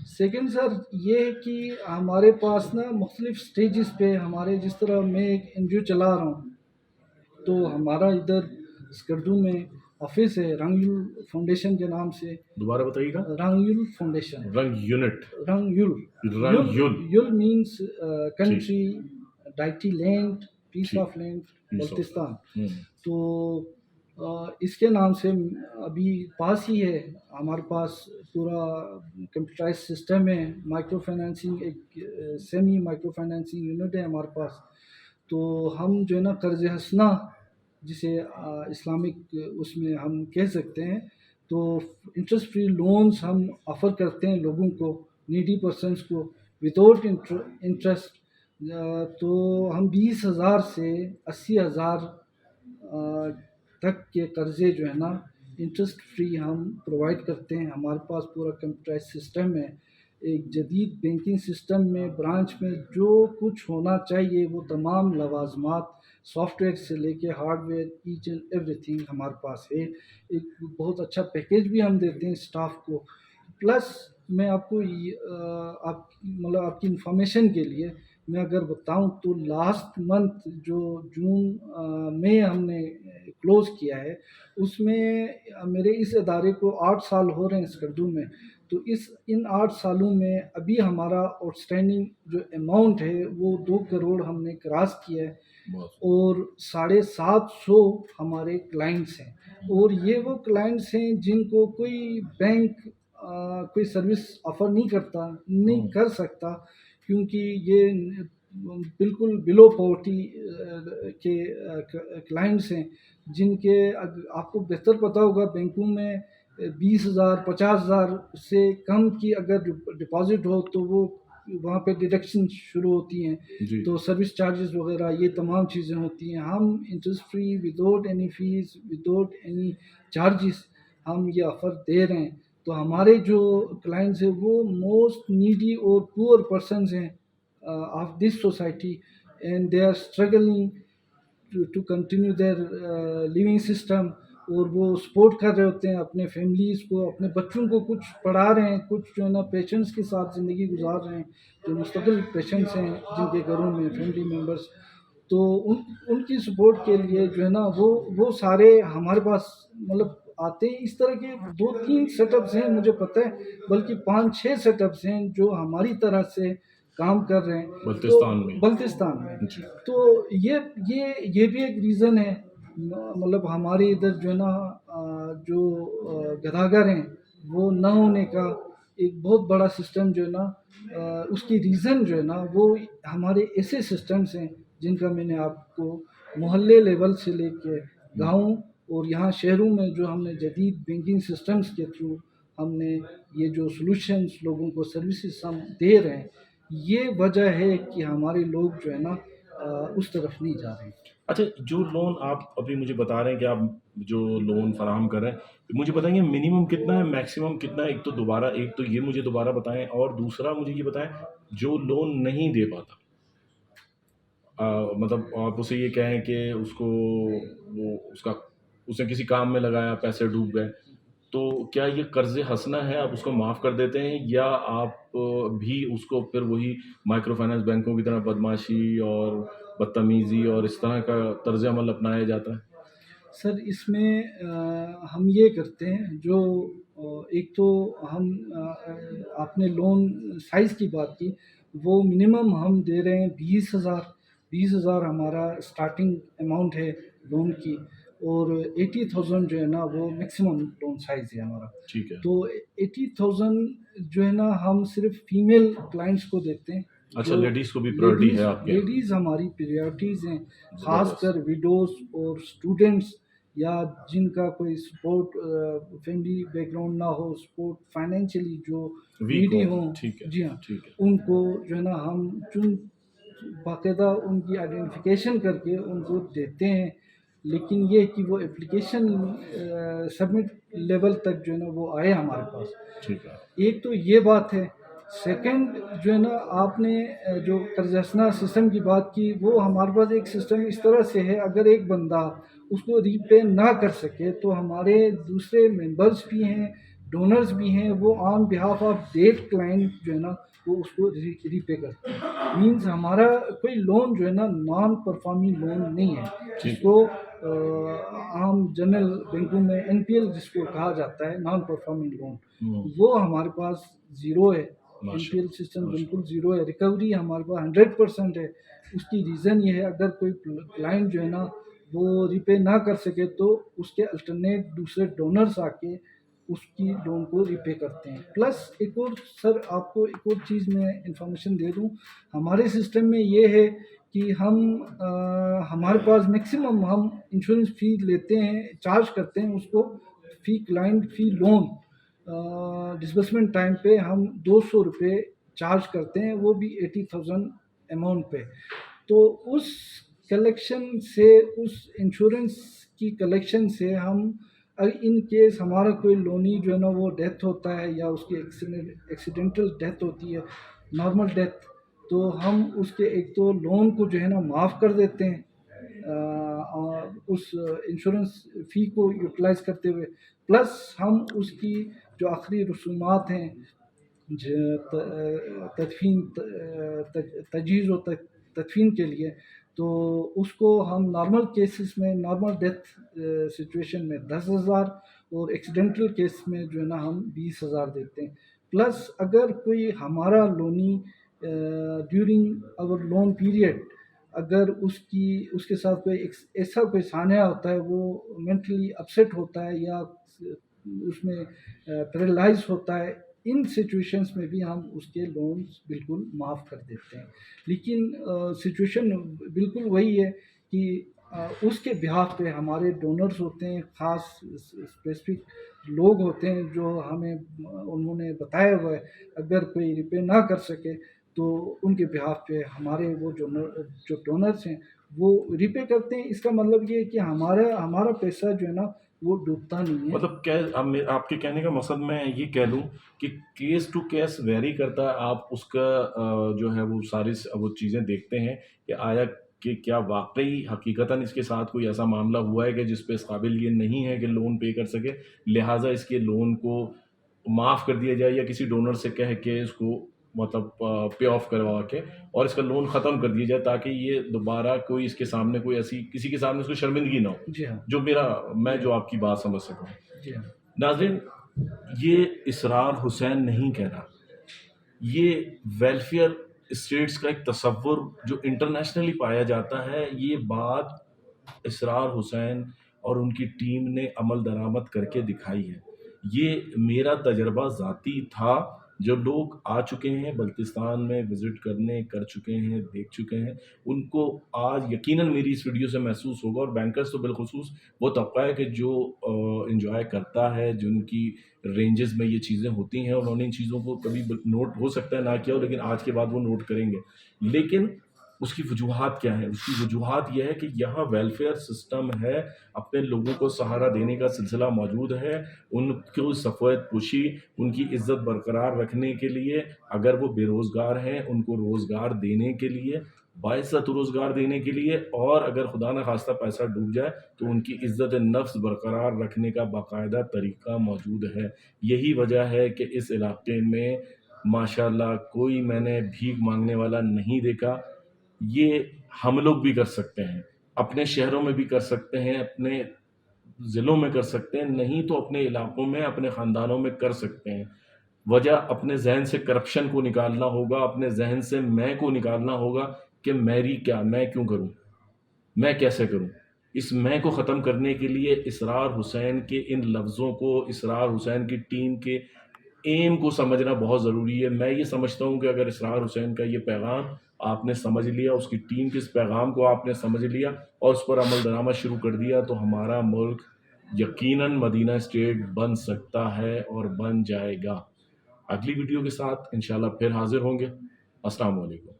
Second سر یہ ہے کہ ہمارے پاس نا مختلف سٹیجز پہ ہمارے، جس طرح میں ایک این جی او چلا رہا ہوں، تو ہمارا ادھر اسکردو میں آفس ہے رنگیول فاؤنڈیشن کے نام سے. دوبارہ بتائیے گا. رنگیول فاؤنڈیشن. رنگ یونٹ. رنگیول. رنگ یول. یول means country, deity land, piece of land, Baltistan. تو اس کے نام سے ابھی پاس ہی ہے ہمارے پاس پورا کمپیوٹرائز سسٹم ہے. مائکرو فائنینسنگ، ایک سیمی مائکرو فائنینسنگ یونٹ ہے ہمارے پاس. تو ہم جو ہے نا قرض حسنہ جسے اسلامک اس میں ہم کہہ سکتے ہیں، تو انٹرسٹ فری لونز ہم آفر کرتے ہیں لوگوں کو، نیڈی پرسنس کو، وداؤٹ انٹرسٹ. تو ہم 20,000 سے 80,000 تک کے قرضے جو ہے نا انٹرسٹ فری ہم پرووائڈ کرتے ہیں. ہمارے پاس پورا کمپیوٹرائز سسٹم ہے. ایک جدید بینکنگ سسٹم میں برانچ میں جو کچھ ہونا چاہیے وہ تمام لوازمات، سافٹ ویئر سے لے کے hardware, each and everything ہمارے پاس ہے. ایک بہت اچھا پیکیج بھی ہم دیتے ہیں اسٹاف کو. پلس میں آپ کو آپ کی انفارمیشن کے لیے میں اگر بتاؤں تو لاسٹ منتھ جو جون میں ہم نے کلوز کیا ہے، اس میں میرے اس ادارے کو 8 سال ہو رہے ہیں اسکردو میں. تو ان 8 سالوں میں ابھی ہمارا آؤٹ اسٹینڈنگ جو اماؤنٹ ہے وہ 2 کروڑ ہم نے کراس کیا ہے. اور 750 ہمارے کلائنٹس ہیں. اور یہ وہ کلائنٹس ہیں جن کو کوئی بینک کوئی سروس آفر نہیں کر سکتا، کیونکہ یہ بالکل بلو پاورٹی کے کلائنٹس ہیں، جن کے آپ کو بہتر پتہ ہوگا بینکوں میں 20,000 50,000 سے کم کی اگر ڈپازٹ ہو تو وہ وہاں پہ ڈیڈکشن شروع ہوتی ہیں. تو سروس چارجز وغیرہ یہ تمام چیزیں ہوتی ہیں. ہم interest free, without any fees, without any charges ہم یہ آفر دے رہے ہیں. تو ہمارے جو کلائنٹس ہیں وہ موسٹ نیڈی اور پور پرسنز ہیں of this society, and they are struggling to continue their living system. اور وہ سپورٹ کر رہے ہوتے ہیں اپنے فیملیز کو، اپنے بچوں کو کچھ پڑھا رہے ہیں، کچھ جو ہے نا پیشنٹس کے ساتھ زندگی گزار رہے ہیں جو مستقل پیشنٹس ہیں جن کے گھروں میں فیملی ممبرس. تو ان کی سپورٹ کے لیے جو ہے نا وہ سارے ہمارے پاس مطلب آتے ہیں. اس طرح کے 2-3 سیٹ اپس ہیں مجھے پتہ ہے، بلکہ 5-6 سیٹ اپس ہیں جو ہماری طرح سے کام کر رہے ہیں بلتستان میں. تو یہ بھی ایک ریزن ہے. مطلب ہمارے ادھر جو ہے نا جو گداگر ہیں وہ نہ ہونے کا ایک بہت بڑا سسٹم جو ہے نا اس کی ریزن جو ہے نا وہ ہمارے ایسے سسٹمز ہیں جن کا میں نے آپ کو محلے لیول سے لے کے گاؤں اور یہاں شہروں میں جو ہم نے جدید بینکنگ سسٹمز کے تھرو ہم نے یہ جو سلوشنز لوگوں کو سروسز ہم دے رہے ہیں، یہ وجہ ہے کہ ہمارے لوگ جو ہے نا اس طرف نہیں جا رہے ہیں. اچھا، جو لون آپ ابھی مجھے بتا رہے ہیں کہ آپ جو لون فراہم کر رہے ہیں، مجھے بتائیں گے منیمم کتنا ہے، میکسیمم کتنا ہے؟ ایک تو یہ مجھے دوبارہ بتائیں، اور دوسرا مجھے یہ بتائیں جو لون نہیں دے پاتا، مطلب آپ اسے یہ کہیں کہ اس کو اس نے کسی کام میں لگایا، پیسے ڈوب گئے، تو کیا یہ قرض حسنہ ہے، آپ اس کو معاف کر دیتے ہیں، یا آپ بھی اس کو پھر وہی مائکرو فائنانس بینکوں کی طرح بدمعاشی اور بدتمیزی اور اس طرح کا طرز عمل اپنایا جاتا ہے؟ سر اس میں ہم یہ کرتے ہیں، جو ایک تو ہم آپ نے لون سائز کی بات کی، وہ منیمم ہم دے رہے ہیں 20,000 ہمارا اسٹارٹنگ اماؤنٹ ہے لون کی، اور 80,000 جو ہے نا وہ میکسیمم لون سائز ہے ہمارا. ٹھیک ہے. تو 80,000 جو ہے نا ہم صرف فیمیل کلائنٹس کو دیتے ہیں. اچھا، لیڈیز کو بھی پریورٹی ہے آپ کے؟ لیڈیز ہماری پریورٹیز ہیں، خاص کر ویڈوز اور اسٹوڈنٹس، یا جن کا کوئی سپورٹ فیملی بیک گراؤنڈ نہ ہو، سپورٹ فائنینشلی جو نیڈی ہوں. جی ہاں، ان کو جو ہے نا ہم باقاعدہ ان کی آئیڈینٹیفیکیشن کر کے ان کو دیتے ہیں. لیکن یہ کہ وہ اپلیکیشن سبمٹ لیول تک جو ہے نا وہ آئے ہمارے پاس. ایک تو یہ بات ہے. سیکنڈ جو ہے نا آپ نے جو قرض حسنہ سسٹم کی بات کی، وہ ہمارے پاس ایک سسٹم اس طرح سے ہے، اگر ایک بندہ اس کو ری پے نہ کر سکے تو ہمارے دوسرے ممبرس بھی ہیں डोनर्स भी हैं वो on behalf of their client जो है ना वो उसको रीपे करते हैं। मीन्स हमारा कोई लोन जो है ना नॉन परफॉर्मिंग लोन नहीं है, ठीक। जिसको आम जनरल बैंकों में एनपीएल जिसको कहा जाता है, नॉन परफॉर्मिंग लोन, वो हमारे पास ज़ीरो है। एनपीएल सिस्टम बिल्कुल ज़ीरो है। रिकवरी हमारे पास 100% है। उसकी रीज़न ये है, अगर कोई क्लाइंट जो है ना वो रिपे ना कर सके तो उसके अल्टरनेट दूसरे डोनर्स आके उसकी लोन को रिपे करते हैं। प्लस एक और सर आपको एक और चीज़ मैं इंफॉर्मेशन दे दूं, हमारे सिस्टम में ये है कि हमारे पास मैक्सिमम हम इंश्योरेंस फ़ी लेते हैं, चार्ज करते हैं उसको, फ़ी क्लाइंट फ़ी लोन डिसबर्समेंट टाइम पे हम 200 रुपये चार्ज करते हैं, वो भी 80,000 अमाउंट पे। तो उस कलेक्शन से, उस इंश्योरेंस की कलेक्शन से हम इन केस हमारा कोई लोनी जो है ना वो डेथ होता है या उसकी एक्सीडेंटल डेथ होती है, नॉर्मल डेथ, तो हम उसके एक तो लोन को जो है ना माफ़ कर देते हैं और उस इंश्योरेंस फ़ी को यूटिलाइज़ करते हुए, प्लस हम उसकी जो आखिरी रसूमात हैं तदफीन तजहीज़ और तदफीन के लिए, तो उसको हम नॉर्मल केसेस में, नॉर्मल डेथ सिचुएशन में 10,000 और एक्सीडेंटल केस में जो है ना हम 20,000 देते हैं। प्लस अगर कोई हमारा loanee during our loan period अगर उसके साथ कोई ऐसा कोई सान्या होता है, वो मेंटली अपसेट होता है या उसमें पैरालाइज होता है, इन सिचुएशंस में भी हम उसके लोन्स बिल्कुल माफ़ कर देते हैं। लेकिन सिचुएशन बिल्कुल वही है कि उसके बिहाफ पे हमारे डोनर्स होते हैं, ख़ास स्पेसिफिक लोग होते हैं जो हमें उन्होंने बताया हुआ है, अगर कोई रिपे ना कर सके तो उनके बिहाफ पे हमारे वो जो डोनर्स हैं वो रिपे करते हैं। इसका मतलब ये है कि हमारा पैसा जो है ना वो डूबता नहीं है। मतलब क्या आपके कहने का मकसद मैं ये कह लूँ कि केस टू केस वेरी करता है, आप उसका जो है वो सारी वो चीज़ें देखते हैं कि आया कि क्या वाकई हकीकतन इसके साथ कोई ऐसा मामला हुआ है कि जिस पे इस काबिल ये नहीं है कि लोन पे कर सके, लिहाजा इसके लोन को माफ़ कर दिया जाए या किसी डोनर से कह के इसको मतलब पे ऑफ करवा के और इसका लोन ख़त्म कर दिया जाए, ताकि ये दोबारा कोई इसके सामने कोई ऐसी किसी के सामने इसको शर्मिंदगी ना हो। जी हाँ। जो मैं जो आपकी बात समझ सकूँ। जी हाँ। नाज़रीन, ये इसरार हुसैन नहीं कह रहा, ये वेलफेयर स्टेट्स का एक तसव्वुर जो इंटरनेशनली पाया जाता है, ये बात इसरार हुसैन और उनकी टीम ने अमल दरामद करके दिखाई है। ये मेरा तजर्बा ज़ाती था, जो लोग आ चुके हैं बल्तिस्तान में विज़िट करने, कर चुके हैं, देख चुके हैं, उनको आज यकीनन मेरी इस वीडियो से महसूस होगा, और बैंकर्स तो बिलख़ुसूस वो तबका है कि जो एन्जॉय करता है, जिनकी रेंजेस में ये चीज़ें होती हैं, उन्होंने इन चीज़ों को कभी नोट हो सकता है ना किया हो, लेकिन आज के बाद वो नोट करेंगे। लेकिन उसकी वजूहात क्या है? उसकी वजूहात ये है कि यहाँ वेलफेयर सिस्टम है, अपने लोगों को सहारा देने का सिलसिला मौजूद है, उनको सफ़ेद पोशी, उनकी इज़्ज़त बरकरार रखने के लिए, अगर वो बेरोज़गार हैं, उनको रोज़गार देने के लिए, बाइज़्ज़त रोज़गार देने के लिए, और अगर खुदा न खास्ता पैसा डूब जाए तो उनकी इज़्ज़त नफ्स बरकरार रखने का बाकायदा तरीक़ा मौजूद है। यही वजह है कि इस इलाक़े में माशाअल्लाह कोई मैंने भीख माँगने वाला नहीं देखा। ये हम लोग भी कर सकते हैं, अपने शहरों में भी कर सकते हैं, अपने ज़िलों में कर सकते हैं, नहीं तो अपने इलाकों में, अपने ख़ानदानों में कर सकते हैं। वजह अपने ज़हन से करप्शन को निकालना होगा, अपने ज़हन से मैं को निकालना होगा कि मैं क्यों करूँ? मैं कैसे करूँ? इस मैं को ख़त्म करने के लिए इसरार हुसैन के इन लफ्ज़ों को, इसरार हुसैन की टीम के एम को समझना बहुत ज़रूरी है। मैं ये समझता हूँ कि अगर इसरार हुसैन का ये पैगाम आपने समझ लिया, उसकी टीम के इस पैगाम को आपने समझ लिया और उस पर अमल दरामद शुरू कर दिया, तो हमारा मुल्क यकीनन मदीना स्टेट बन सकता है और बन जाएगा। अगली वीडियो के साथ इंशाल्लाह फिर हाज़िर होंगे। अस्सलाम वालेकुम।